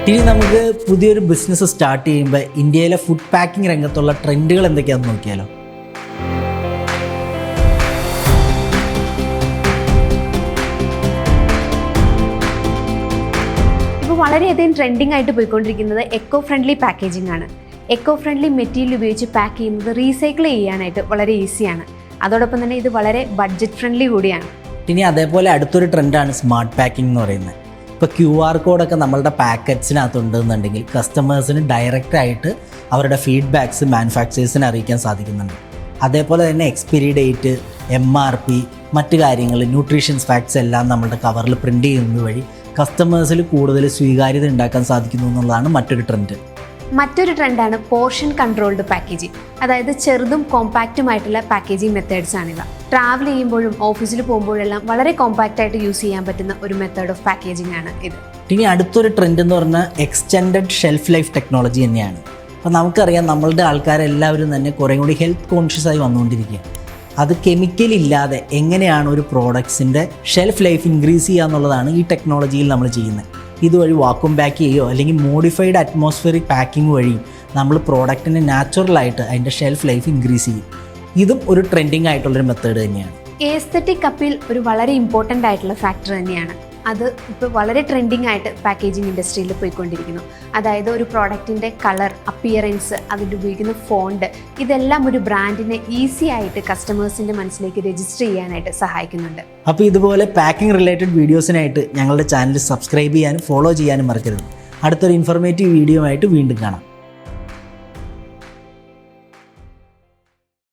ഇനി നമുക്ക് പുതിയൊരു ബിസിനസ് സ്റ്റാർട്ട് ചെയ്യുമ്പോൾ ഇന്ത്യയിലെ ഫുഡ് പാക്കിംഗ് രംഗത്തുള്ള ട്രെൻഡുകൾ എന്തൊക്കെയാണെന്ന് നോക്കിയാലോ. ഇപ്പോൾ വളരെയധികം ട്രെൻഡിങ് ആയിട്ട് പോയിക്കൊണ്ടിരിക്കുന്നത് എക്കോ ഫ്രണ്ട്ലി പാക്കേജിംഗ് ആണ്. എക്കോ ഫ്രണ്ട്ലി മെറ്റീരിയൽ ഉപയോഗിച്ച് പാക്ക് ചെയ്യുന്നത് റീസൈക്കിൾ ചെയ്യാനായിട്ട് വളരെ ഈസിയാണ്. അതോടൊപ്പം തന്നെ ഇത് വളരെ ബഡ്ജറ്റ് ഫ്രണ്ട്ലി കൂടിയാണ്. ഇനി അതേപോലെ അടുത്തൊരു ട്രെൻഡാണ് സ്മാർട്ട് പാക്കിംഗ് എന്ന് പറയുന്നത്. ഇപ്പോൾ QR കോഡൊക്കെ നമ്മളുടെ പാക്കറ്റ്സിനകത്തുണ്ടെന്നുണ്ടെങ്കിൽ കസ്റ്റമേഴ്സിന് ഡയറക്റ്റായിട്ട് അവരുടെ ഫീഡ്ബാക്ക്സ് മാനുഫാക്ചേഴ്സിനെ അറിയിക്കാൻ സാധിക്കുന്നുണ്ട്. അതേപോലെ തന്നെ എക്സ്പയറി ഡേറ്റ്, MRP, മറ്റു കാര്യങ്ങൾ, ന്യൂട്രീഷൻസ് ഫാക്ട്സ് എല്ലാം നമ്മളുടെ കവറിൽ പ്രിൻ്റ് ചെയ്യുന്നത് വഴി കസ്റ്റമേഴ്സിൽ കൂടുതൽ സ്വീകാര്യത ഉണ്ടാക്കാൻ സാധിക്കുന്നു എന്നുള്ളതാണ് മറ്റൊരു ട്രെൻഡ്. മറ്റൊരു ട്രെൻഡാണ് പോർഷൻ കൺട്രോൾഡ് പാക്കേജിംഗ്. അതായത് ചെറുതും കോമ്പാക്റ്റുമായിട്ടുള്ള പാക്കേജിംഗ് മെത്തേഡ്സ് ആണിവ. ട്രാവൽ ചെയ്യുമ്പോഴും ഓഫീസിൽ പോകുമ്പോഴെല്ലാം വളരെ കോമ്പാക്റ്റ് ആയിട്ട് യൂസ് ചെയ്യാൻ പറ്റുന്ന ഒരു മെത്തേഡ് ഓഫ് പാക്കേജിംഗ് ആണ് ഇത്. ഇനി അടുത്തൊരു ട്രെൻഡ് എന്ന് പറഞ്ഞാൽ എക്സ്റ്റെൻഡഡ് ഷെൽഫ് ലൈഫ് ടെക്നോളജി തന്നെയാണ്. അപ്പോൾ നമുക്കറിയാം നമ്മളുടെ ആൾക്കാരെല്ലാവരും തന്നെ കുറേ കൂടി ഹെൽത്ത് കോൺഷ്യസ് ആയി വന്നുകൊണ്ടിരിക്കുക. അത് കെമിക്കലില്ലാതെ എങ്ങനെയാണ് ഒരു പ്രോഡക്ട്സിൻ്റെ ഷെൽഫ് ലൈഫ് ഇൻക്രീസ് ചെയ്യുക എന്നുള്ളതാണ് ഈ ടെക്നോളജിയിൽ നമ്മൾ ചെയ്യുന്നത്. ഇതുവഴി വാക്വം പാക്ക് ചെയ്യുകയോ അല്ലെങ്കിൽ മോഡിഫൈഡ് അറ്റ്മോസ്ഫിയറിക് പാക്കിംഗ് വഴിയും നമ്മൾ പ്രോഡക്റ്റിന് നാച്ചുറലായിട്ട് അതിൻ്റെ ഷെൽഫ് ലൈഫ് ഇൻക്രീസ് ചെയ്യും. ഇതും ഒരു ട്രെൻഡിങ് ആയിട്ടുള്ളൊരു മെത്തേഡ് തന്നെയാണ്. എസ്തെറ്റിക് അപ്പീൽ ഒരു വളരെ ഇമ്പോർട്ടൻ്റ് ആയിട്ടുള്ള ഫാക്ടർ തന്നെയാണ്. അത് ഇപ്പോൾ വളരെ ട്രെൻഡിങ് ആയിട്ട് പാക്കേജിംഗ് ഇൻഡസ്ട്രിയിൽ പോയിക്കൊണ്ടിരിക്കുന്നു. അതായത് ഒരു പ്രോഡക്റ്റിൻ്റെ കളർ, അപ്പിയറൻസ്, അതിൻ്റെ ഉപയോഗിക്കുന്ന ഫോണ്ട്, ഇതെല്ലാം ഒരു ബ്രാൻഡിനെ ഈസി ആയിട്ട് കസ്റ്റമേഴ്സിൻ്റെ മനസ്സിലേക്ക് രജിസ്റ്റർ ചെയ്യാനായിട്ട് സഹായിക്കുന്നുണ്ട്. അപ്പോൾ ഇതുപോലെ പാക്കിംഗ് റിലേറ്റഡ് വീഡിയോസിനായിട്ട് ഞങ്ങളുടെ ചാനൽ സബ്സ്ക്രൈബ് ചെയ്യാനും ഫോളോ ചെയ്യാനും മറക്കരുത്. അടുത്തൊരു ഇൻഫോർമേറ്റീവ് വീഡിയോ ആയിട്ട് വീണ്ടും കാണാം.